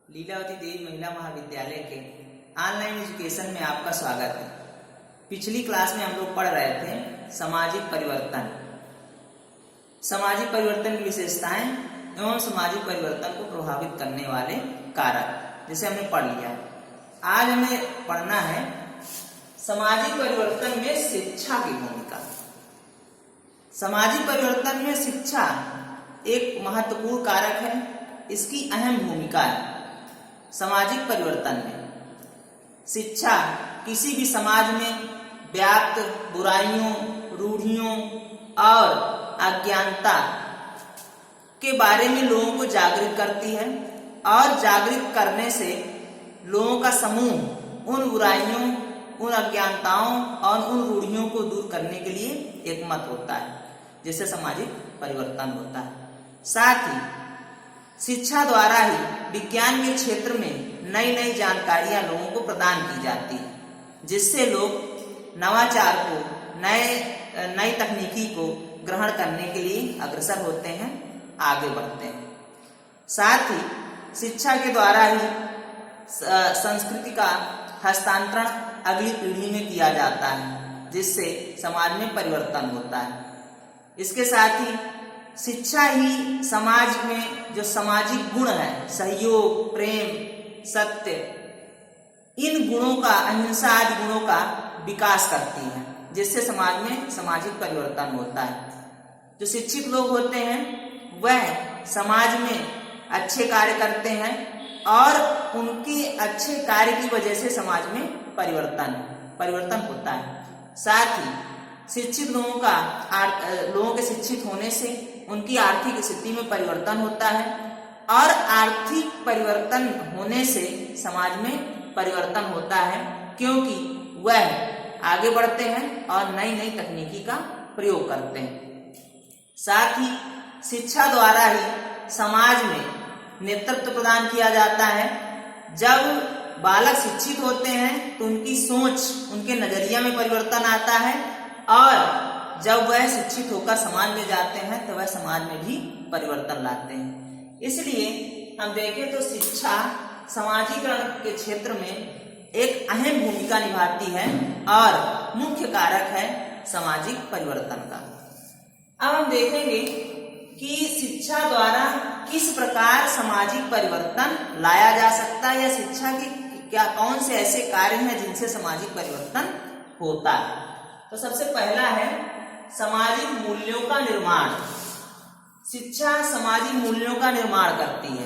लीलावती देवी महिला महाविद्यालय के ऑनलाइन एजुकेशन में आपका स्वागत है। पिछली क्लास में हम लोग पढ़ रहे थे सामाजिक परिवर्तन, सामाजिक परिवर्तन की विशेषताएं एवं सामाजिक परिवर्तन को प्रभावित करने वाले कारक, जिसे हमने पढ़ लिया। आज हमें पढ़ना है सामाजिक परिवर्तन में शिक्षा की भूमिका। सामाजिक परिवर्तन में शिक्षा एक महत्वपूर्ण कारक है, इसकी अहम भूमिका है। सामाजिक परिवर्तन में शिक्षा किसी भी समाज में व्याप्त बुराइयों, रूढ़ियों और अज्ञानता के बारे में लोगों को जागृत करती है और जागृत करने से लोगों का समूह उन बुराइयों, उन अज्ञानताओं और उन रूढ़ियों को दूर करने के लिए एकमत होता है, जिससे सामाजिक परिवर्तन होता है। साथ ही शिक्षा द्वारा ही विज्ञान के क्षेत्र में नई नई जानकारियां लोगों को प्रदान की जाती है, जिससे लोग नवाचार को, नई तकनीकी को ग्रहण करने के लिए अग्रसर होते हैं, आगे बढ़ते हैं। साथ ही शिक्षा के द्वारा ही संस्कृति का हस्तांतरण अगली पीढ़ी में किया जाता है, जिससे समाज में परिवर्तन होता है। इसके साथ ही शिक्षा ही समाज में जो सामाजिक गुण है, सहयोग, प्रेम, सत्य, इन गुणों का, अहिंसा आदि गुणों का विकास करती है, जिससे समाज में सामाजिक परिवर्तन होता है। जो शिक्षित लोग होते हैं वह समाज में अच्छे कार्य करते हैं और उनके अच्छे कार्य की वजह से समाज में परिवर्तन होता है। साथ ही शिक्षित लोगों के शिक्षित होने से उनकी आर्थिक स्थिति में परिवर्तन होता है और आर्थिक परिवर्तन होने से समाज में परिवर्तन होता है, क्योंकि वह आगे बढ़ते हैं और नई नई तकनीकी का प्रयोग करते हैं। साथ ही शिक्षा द्वारा ही समाज में नेतृत्व प्रदान किया जाता है। जब बालक शिक्षित होते हैं तो उनकी सोच, उनके नजरिया में परिवर्तन आता है और जब वह शिक्षित होकर समाज में जाते हैं तो वह समाज में भी परिवर्तन लाते हैं। इसलिए हम देखें तो शिक्षा समाजीकरण के क्षेत्र में एक अहम भूमिका निभाती है और मुख्य कारक है सामाजिक परिवर्तन का। अब हम देखेंगे कि शिक्षा द्वारा किस प्रकार सामाजिक परिवर्तन लाया जा सकता है, या शिक्षा के कौन से ऐसे कार्य हैं जिनसे सामाजिक परिवर्तन होता है। तो सबसे पहला है सामाजिक मूल्यों का निर्माण। शिक्षा सामाजिक मूल्यों का निर्माण करती है।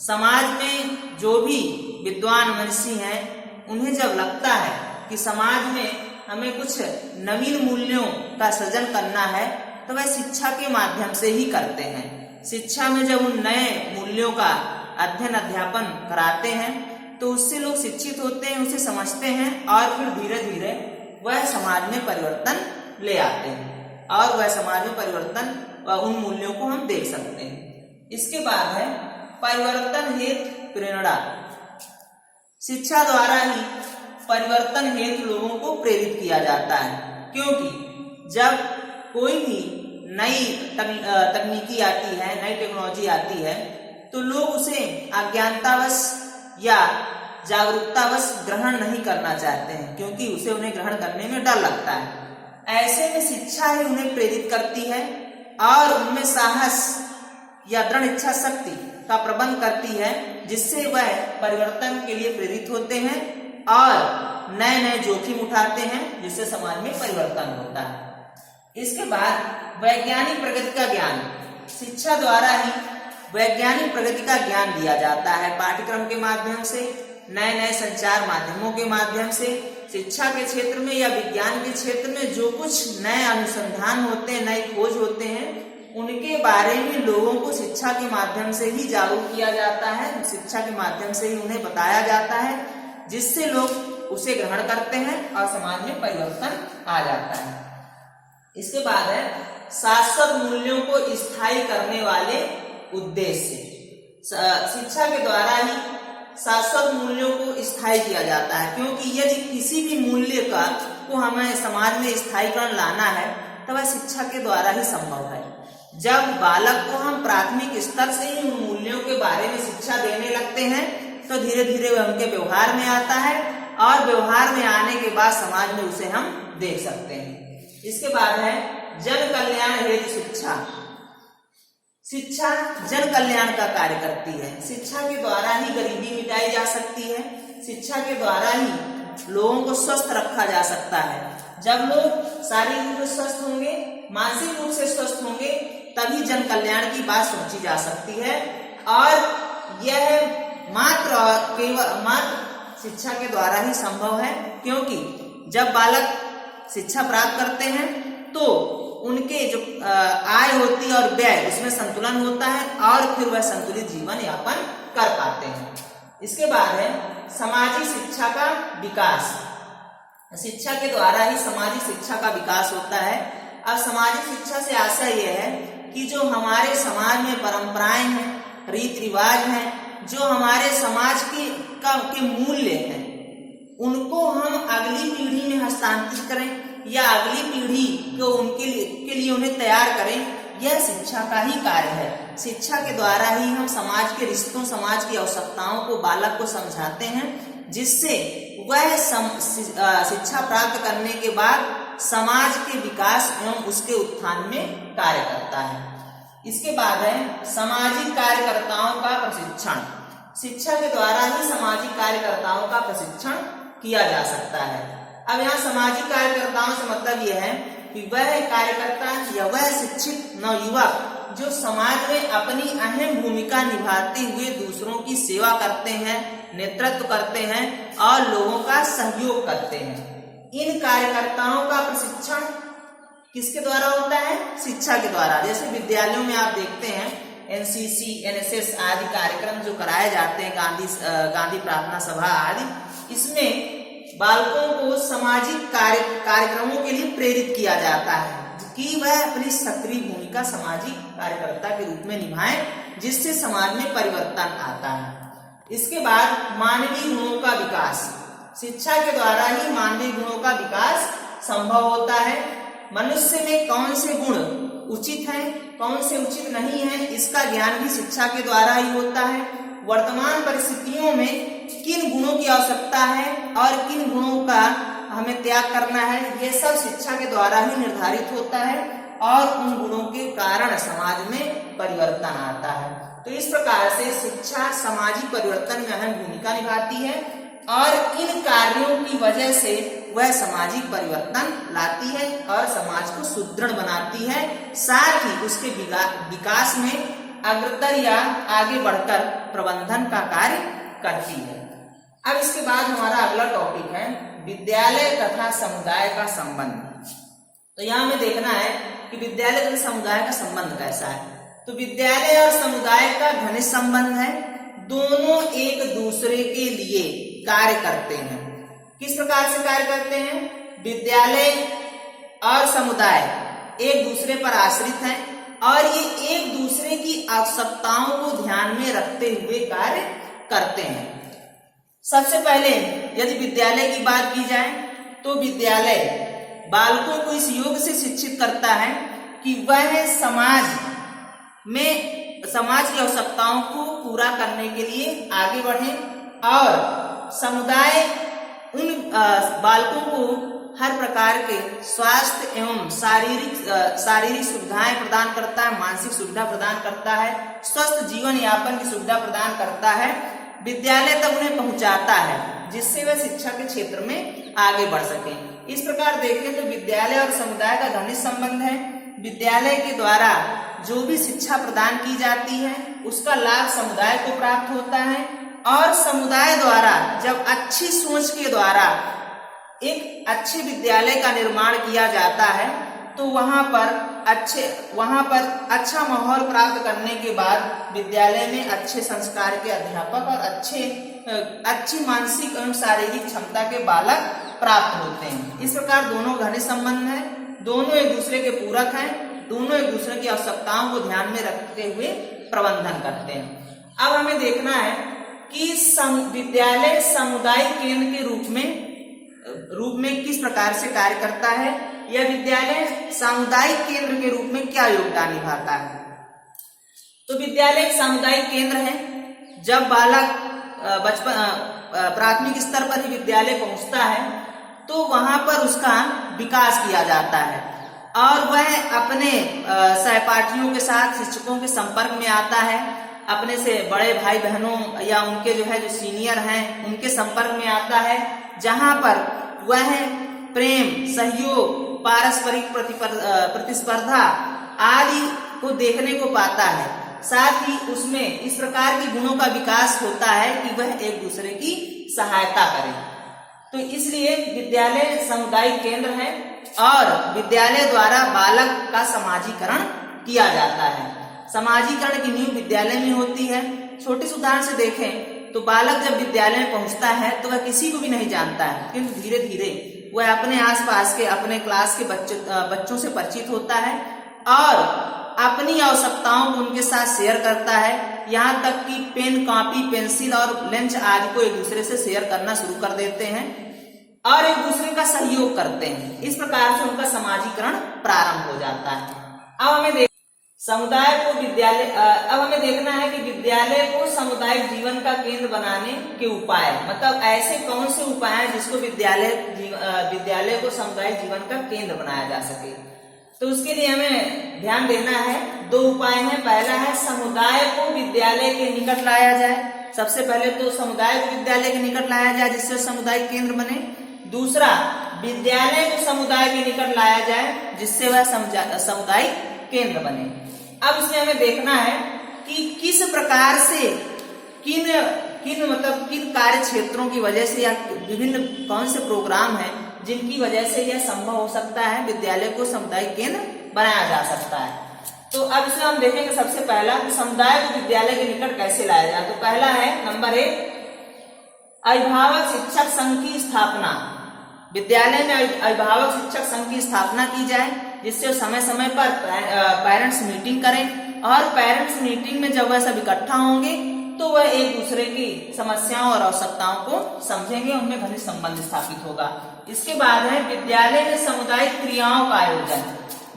समाज में जो भी विद्वान मनीषी हैं, उन्हें जब लगता है कि समाज में हमें कुछ नवीन मूल्यों का सृजन करना है तो वह शिक्षा के माध्यम से ही करते हैं। शिक्षा में जब उन नए मूल्यों का अध्ययन अध्यापन कराते हैं तो उससे लोग शिक्षित होते हैं, उसे समझते हैं और फिर धीरे धीरे वह समाज में परिवर्तन ले आते हैं और वह समाज में परिवर्तन उन मूल्यों को हम देख सकते हैं। इसके बाद है परिवर्तन हेतु प्रेरणा। शिक्षा द्वारा ही परिवर्तन हेतु लोगों को प्रेरित किया जाता है, क्योंकि जब कोई भी नई तकनीकी आती है, नई टेक्नोलॉजी आती है तो लोग उसे अज्ञानतावश या जागरूकतावश ग्रहण नहीं करना चाहते हैं, क्योंकि उसे उन्हें ग्रहण करने में डर लगता है। ऐसे में शिक्षा ही उन्हें प्रेरित करती है और उनमें साहस या दृढ़ इच्छा शक्ति का प्रबंध करती है, जिससे वह परिवर्तन के लिए प्रेरित होते हैं और नए नए जोखिम उठाते हैं, जिससे समाज में परिवर्तन होता है। इसके बाद वैज्ञानिक प्रगति का ज्ञान। शिक्षा द्वारा ही वैज्ञानिक प्रगति का ज्ञान दिया जाता है, पाठ्यक्रम के माध्यम से, नए नए संचार माध्यमों के माध्यम से। शिक्षा के क्षेत्र में या विज्ञान के क्षेत्र में जो कुछ नए अनुसंधान होते हैं, नए खोज होते हैं, उनके बारे में लोगों को शिक्षा के माध्यम से ही जागरूक किया जाता है, शिक्षा के माध्यम से ही उन्हें बताया जाता है, जिससे लोग उसे ग्रहण करते हैं और समाज में परिवर्तन आ जाता है। इसके बाद है शाश्वत मूल्यों को स्थायी करने वाले उद्देश्य। शिक्षा के द्वारा ही शाश्वत मूल्यों को स्थायी किया जाता है, क्योंकि यदि किसी भी मूल्य को हमें समाज में स्थायीकरण लाना है तो वह शिक्षा के द्वारा ही संभव है। जब बालक को हम प्राथमिक स्तर से ही उन मूल्यों के बारे में शिक्षा देने लगते हैं तो धीरे धीरे वह उनके व्यवहार में आता है और व्यवहार में आने के बाद समाज में उसे हम देख सकते हैं। इसके बाद है जन कल्याण हेतु शिक्षा। शिक्षा जन कल्याण का कार्य करती है। शिक्षा के द्वारा ही गरीबी मिटाई जा सकती है। शिक्षा के द्वारा ही लोगों को स्वस्थ रखा जा सकता है। जब लोग शारीरिक रूप से स्वस्थ होंगे, मानसिक रूप से स्वस्थ होंगे, तभी जन कल्याण की बात सोची जा सकती है। और यह मात्र शिक्षा के द्वारा ही संभव है, क्योंकि जब बालक शिक्षा प्राप्त करते हैं तो उनके जो आय होती है और व्यय, उसमें संतुलन होता है और फिर वह संतुलित जीवन यापन कर पाते हैं। इसके बाद है सामाजिक शिक्षा का विकास। शिक्षा के द्वारा ही सामाजिक शिक्षा का विकास होता है। अब सामाजिक शिक्षा से आशय यह है कि जो हमारे समाज में परंपराएं हैं, रीति रिवाज हैं, जो हमारे समाज के मूल्य हैं, उनको हम अगली पीढ़ी में हस्तांतरित करें या अगली पीढ़ी को उनके लिए उन्हें तैयार करें। यह शिक्षा का ही कार्य है। शिक्षा के द्वारा ही हम समाज के रिश्तों, समाज की आवश्यकताओं को बालक को समझाते हैं, जिससे वह शिक्षा प्राप्त करने के बाद समाज के विकास एवं उसके उत्थान में कार्य करता है। इसके बाद है सामाजिक कार्यकर्ताओं का प्रशिक्षण। शिक्षा के द्वारा ही सामाजिक कार्यकर्ताओं का प्रशिक्षण किया जा सकता है। अब यहाँ सामाजिक कार्यकर्ताओं से मतलब यह है कि वह कार्यकर्ता या वह शिक्षित नवयुवक जो समाज में अपनी अहम भूमिका निभाते हुए दूसरों की सेवा करते हैं, नेतृत्व करते हैं और लोगों का सहयोग करते हैं। इन कार्यकर्ताओं का प्रशिक्षण किसके द्वारा होता है? शिक्षा के द्वारा। जैसे विद्यालयों में आप देखते हैं एनसीसी, एनएसएस आदि कार्यक्रम जो कराए जाते हैं, गांधी प्रार्थना सभा आदि, इसमें बालकों को सामाजिक कार्यक्रमों के लिए प्रेरित किया जाता है कि वह अपनी सक्रिय भूमिका सामाजिक कार्यकर्ता के रूप में निभाएं, जिससे समाज में परिवर्तन आता है। इसके बाद मानवीय गुणों का विकास। शिक्षा के द्वारा ही मानवीय गुणों का विकास संभव होता है। मनुष्य में कौन से गुण उचित हैं, कौन से उचित नहीं है, इसका ज्ञान भी शिक्षा के द्वारा ही होता है। वर्तमान परिस्थितियों में किन गुणों की आवश्यकता है और किन गुणों का हमें त्याग करना है, यह सब शिक्षा के द्वारा ही निर्धारित होता है और उन गुणों के कारण समाज में परिवर्तन आता है। तो इस प्रकार से शिक्षा सामाजिक परिवर्तन में अहम भूमिका निभाती है और इन कार्यों की वजह से वह सामाजिक परिवर्तन लाती है और समाज को सुदृढ़ बनाती है, साथ ही उसके विकास में अग्रतर या आगे बढ़कर प्रबंधन का कार्य करती है। अब इसके बाद हमारा अगला टॉपिक है विद्यालय तथा समुदाय का संबंध। तो यहाँ हमें देखना है कि विद्यालय तथा समुदाय का संबंध कैसा है। तो विद्यालय और समुदाय का घनिष्ठ संबंध है। दोनों एक दूसरे के लिए कार्य करते हैं। किस प्रकार से कार्य करते हैं? विद्यालय और समुदाय एक दूसरे पर आश्रित हैं और ये एक दूसरे की आवश्यकताओं को ध्यान में रखते हुए कार्य करते हैं। सबसे पहले यदि विद्यालय की बात की जाए तो विद्यालय बालकों को इस योग से शिक्षित करता है कि वह समाज की आवश्यकताओं को पूरा करने के लिए आगे बढ़े और समुदाय उन बालकों को हर प्रकार के स्वास्थ्य एवं शारीरिक सुविधाएं प्रदान करता है, मानसिक सुविधा प्रदान करता है, स्वस्थ जीवन यापन की सुविधा प्रदान करता है, विद्यालय तक उन्हें पहुंचाता है, जिससे वे शिक्षा के क्षेत्र में आगे बढ़ सके। इस प्रकार देखें तो विद्यालय और समुदाय का घनिष्ठ संबंध है। विद्यालय के द्वारा जो भी शिक्षा प्रदान की जाती है उसका लाभ समुदाय को प्राप्त होता है और समुदाय द्वारा जब अच्छी सोच के द्वारा एक अच्छे विद्यालय का निर्माण किया जाता है तो वहां पर अच्छा माहौल प्राप्त करने के बाद विद्यालय में अच्छे संस्कार के अध्यापक और अच्छी मानसिक एवं शारीरिक क्षमता के बालक प्राप्त होते हैं। इस प्रकार दोनों घनिष्ठ संबंध है, दोनों एक दूसरे के पूरक हैं, दोनों एक दूसरे की आवश्यकताओं को ध्यान में रखते हुए प्रबंधन करते हैं। अब हमें देखना है कि विद्यालय सामुदायिक केंद्र के रूप में किस प्रकार से कार्य करता है, यह विद्यालय सामुदायिक केंद्र के रूप में क्या योगदान निभाता है। तो विद्यालय एक सामुदायिक केंद्र है। जब बालक प्राथमिक स्तर पर ही विद्यालय पहुंचता है तो वहां पर उसका विकास किया जाता है और वह अपने सहपाठियों के साथ शिक्षकों के संपर्क में आता है, अपने से बड़े भाई बहनों या उनके जो सीनियर हैं उनके संपर्क में आता है, जहां पर वह प्रेम, सहयोग, पारस्परिक प्रतिस्पर्धा आदि को देखने को पाता है। साथ ही उसमें इस प्रकार के गुणों का विकास होता है कि वह एक दूसरे की सहायता करे। तो इसलिए विद्यालय सामुदायिक केंद्र है और विद्यालय द्वारा बालक का समाजीकरण किया जाता है। समाजीकरण की नींव विद्यालय में होती है। छोटे से उदाहरण से देखें तो बालक जब विद्यालय में पहुंचता है तो वह किसी को भी नहीं जानता है, किंतु धीरे धीरे वह अपने आसपास के, अपने क्लास के बच्चों से परिचित होता है और अपनी आवश्यकताओं को उनके साथ शेयर करता है। यहाँ तक कि पेन, कॉपी, पेंसिल और लंच आदि को एक दूसरे से शेयर करना शुरू कर देते हैं और एक दूसरे का सहयोग करते हैं। इस प्रकार से उनका समाजीकरण प्रारंभ हो जाता है। अब हमें समुदाय को विद्यालय अब हमें देखना है कि विद्यालय को सामुदायिक जीवन का केंद्र बनाने के उपाय, मतलब ऐसे कौन से उपाय हैं जिसको विद्यालय को सामुदायिक जीवन का केंद्र बनाया जा सके। तो उसके लिए हमें ध्यान देना है। 2 उपाय हैं। पहला है समुदाय को विद्यालय के निकट लाया जाए। सबसे पहले तो समुदाय को विद्यालय के निकट लाया जाए जिससे सामुदायिक केंद्र बने। दूसरा, विद्यालय को समुदाय के निकट लाया जाए जिससे वह सामुदायिक केंद्र बने। अब इसमें हमें देखना है कि किस प्रकार से किन कार्य क्षेत्रों की वजह से या विभिन्न कौन से प्रोग्राम हैं जिनकी वजह से यह संभव हो सकता है, विद्यालय को सामुदायिक केंद्र बनाया जा सकता है। तो अब इसमें हम देखेंगे सबसे पहला समुदाय को विद्यालय के निकट कैसे लाया जाए। तो पहला है नंबर 1, अभिभावक शिक्षक संघ की स्थापना। विद्यालय में अभिभावक शिक्षक संघ की स्थापना की जाए जिससे समय समय पर पेरेंट्स मीटिंग करें और पेरेंट्स मीटिंग में जब वह सब इकट्ठा होंगे तो वह एक दूसरे की समस्याओं और आवश्यकताओं को समझेंगे, उनमें घनिष्ठ संबंध स्थापित होगा। इसके बाद है विद्यालय में सामुदायिक क्रियाओं का आयोजन।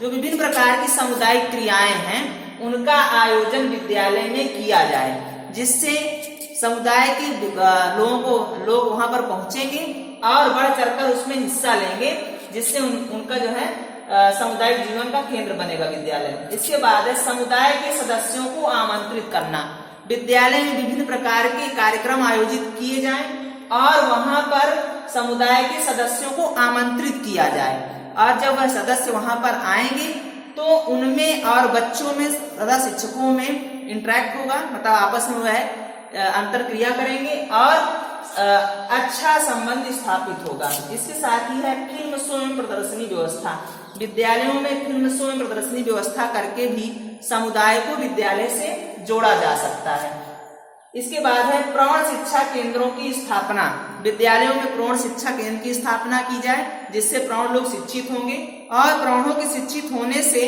जो विभिन्न प्रकार की सामुदायिक क्रियाएं हैं उनका आयोजन विद्यालय में किया जाए जिससे समुदाय के लोग वहां पर पहुंचेंगे और बढ़ चढ़कर उसमें हिस्सा लेंगे जिससे उनका सामुदायिक जीवन का केंद्र बनेगा विद्यालय। इसके बाद है समुदाय के सदस्यों को आमंत्रित करना। विद्यालय में विभिन्न प्रकार के कार्यक्रम आयोजित किए जाएं और वहां पर समुदाय के सदस्यों को आमंत्रित किया जाए और जब वह सदस्य वहां पर आएंगे तो उनमें और बच्चों में तथा शिक्षकों में इंटरेक्ट होगा, मतलब आपस में वह अंतर क्रिया करेंगे और अच्छा संबंध स्थापित होगा। इसके साथ ही है फिल्म शो एवं प्रदर्शनी व्यवस्था। विद्यालयों में फिल्म शो एवं प्रदर्शनी व्यवस्था करके भी समुदाय को विद्यालय से जोड़ा जा सकता है। इसके बाद है प्रौढ़ शिक्षा केंद्रों की स्थापना। विद्यालयों में प्रौढ़ शिक्षा केंद्र की स्थापना की जाए जिससे प्रौढ़ लोग शिक्षित होंगे और प्रौढ़ों के शिक्षित होने से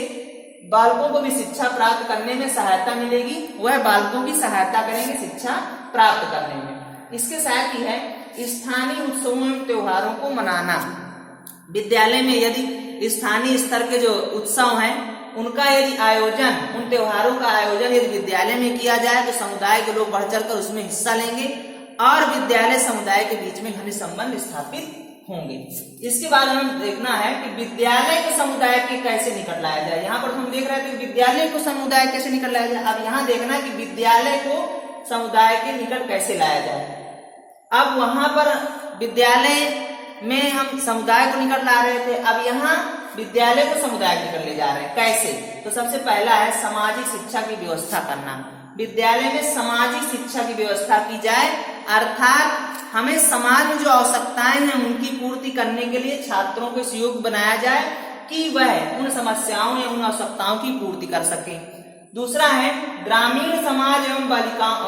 बालकों को भी शिक्षा प्राप्त करने में सहायता मिलेगी, वह बालकों की सहायता करेंगे शिक्षा प्राप्त करने में। इसके साथ ही है स्थानीय उत्सवों एवं त्योहारों को मनाना। विद्यालय में यदि स्थानीय स्तर के जो उत्सव हैं उनका यदि आयोजन, उन त्योहारों का आयोजन यदि विद्यालय में किया जाए तो समुदाय के लोग बढ़ चढ़कर उसमें हिस्सा लेंगे और विद्यालय समुदाय के बीच में घनिष्ठ संबंध स्थापित होंगे। इसके बाद हमें देखना है कि विद्यालय को समुदाय के कैसे निकट लाया जाए। यहाँ पर हम देख रहे थे विद्यालय को समुदाय कैसे निकट लाया जाए। अब यहाँ देखना है कि विद्यालय को समुदाय के निकट कैसे लाया जाए। अब वहां पर विद्यालय में हम समुदाय को निकट ला रहे थे, अब यहाँ विद्यालय को समुदाय के निकट ले जा रहे हैं। कैसे? तो सबसे पहला है सामाजिक शिक्षा की व्यवस्था करना। विद्यालय में सामाजिक शिक्षा की व्यवस्था की जाए, अर्थात हमें समाज में जो आवश्यकताएं हैं उनकी पूर्ति करने के लिए छात्रों को सहयोग बनाया जाए कि वह उन समस्याओं या उन आवश्यकताओं की पूर्ति कर सके। दूसरा है ग्रामीण समाज एवं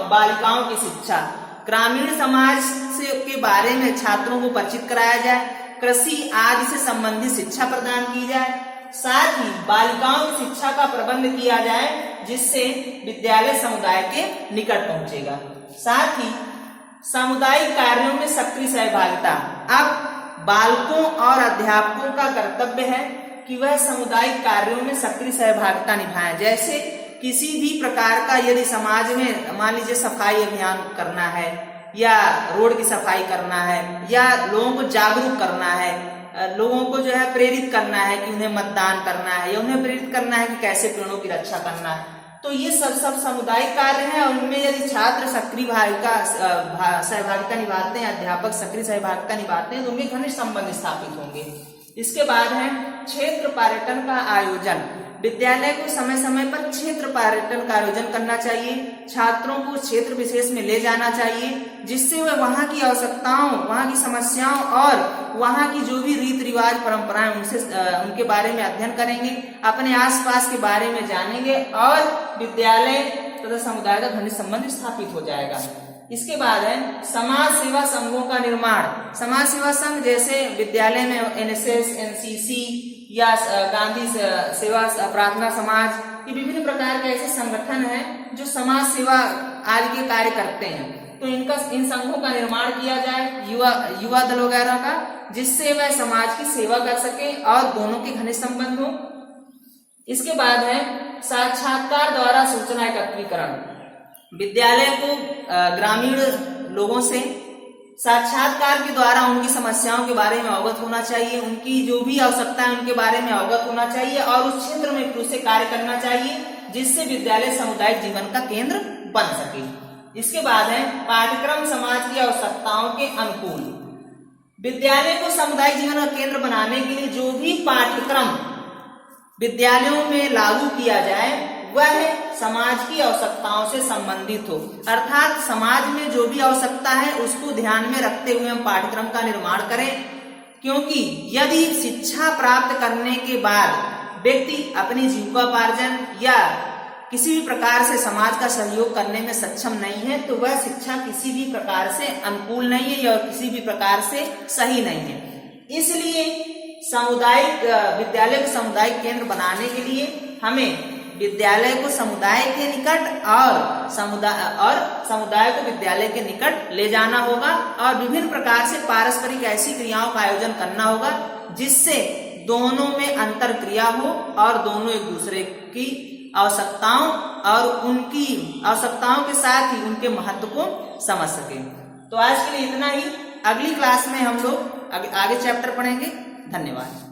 बालिकाओं की शिक्षा। ग्रामीण समाज के बारे में छात्रों को परिचित कराया जाए, कृषि आदि से संबंधित शिक्षा प्रदान की जाए, साथ ही बालिकाओं की शिक्षा का प्रबंध किया जाए जिससे विद्यालय समुदाय के निकट पहुंचेगा। साथ ही सामुदायिक कार्यों में सक्रिय सहभागिता। अब बालकों और अध्यापकों का कर्तव्य है कि वह सामुदायिक कार्यों में सक्रिय सहभागिता निभाएं। जैसे किसी भी प्रकार का यदि समाज में मान लीजिए सफाई अभियान करना है या रोड की सफाई करना है, या लोगों को जागरूक करना है, लोगों को जो है प्रेरित करना है कि उन्हें मतदान करना है, या उन्हें प्रेरित करना है कि कैसे पेड़ों की रक्षा करना है। तो ये सब सामुदायिक कार्य हैं, और इनमें यदि छात्र सक्रिय सहभागिता निभाते हैं, अध्यापक सक्रिय सहभागिता निभाते हैं, तो उनके घनिष्ठ संबंध स्थापित होंगे। इसके बाद है क्षेत्र पर्यटन का आयोजन। विद्यालय को समय समय पर क्षेत्र पर्यटन का आयोजन करना चाहिए। छात्रों को क्षेत्र विशेष में ले जाना चाहिए, जिससे वे वहां की आवश्यकताओं, वहां की समस्याओं और वहां की जो भी रीति रिवाज परंपराएं उनके बारे में अध्ययन करेंगे, अपने आसपास के बारे में जानेंगे, और विद्यालय तथा समुदाय का घनिष्ठ संबंध स्थापित हो जाएगा। इसके बाद है समाज सेवा संघों का निर्माण। समाज सेवा संघ जैसे विद्यालय में एनएसएस, एनसीसी या गांधी सेवा प्रार्थना समाज, ये विभिन्न प्रकार के ऐसे संगठन हैं जो समाज सेवा आदि के कार्य करते हैं। तो इन संघों का निर्माण किया जाए, युवा दल वगैरह का, जिससे वह समाज की सेवा कर सके और दोनों के घनिष्ठ संबंध हो। इसके बाद है साक्षात्कार द्वारा सूचना एकत्रीकरण। विद्यालय को ग्रामीण लोगों से साक्षात्कार के द्वारा उनकी समस्याओं के बारे में अवगत होना चाहिए, उनकी जो भी आवश्यकता है उनके बारे में अवगत होना चाहिए, और उस क्षेत्र में फिर से कार्य करना चाहिए, जिससे विद्यालय सामुदायिक जीवन का केंद्र बन सके। इसके बाद है पाठ्यक्रम समाज की आवश्यकताओं के अनुकूल। विद्यालय को सामुदायिक जीवन का केंद्र बनाने के लिए जो भी पाठ्यक्रम विद्यालयों में लागू किया जाए वह समाज की आवश्यकताओं से संबंधित हो, अर्थात समाज में जो भी आवश्यकता है उसको ध्यान में रखते हुए हम पाठ्यक्रम का निर्माण करें। क्योंकि यदि शिक्षा प्राप्त करने के बाद व्यक्ति अपनी जीविकोपार्जन या किसी भी प्रकार से समाज का सहयोग करने में सक्षम नहीं है, तो वह शिक्षा किसी भी प्रकार से अनुकूल नहीं है या किसी भी प्रकार से सही नहीं है। इसलिए विद्यालय को सामुदायिक केंद्र बनाने के लिए हमें विद्यालय को समुदाय के निकट और समुदाय को विद्यालय के निकट ले जाना होगा, और विभिन्न प्रकार से पारस्परिक ऐसी क्रियाओं का आयोजन करना होगा जिससे दोनों में अंतर क्रिया हो और दोनों एक दूसरे की आवश्यकताओं और उनकी आवश्यकताओं के साथ ही उनके महत्व को समझ सके। तो आज के लिए इतना ही। अगली क्लास में हम लोग आगे चैप्टर पढ़ेंगे। धन्यवाद।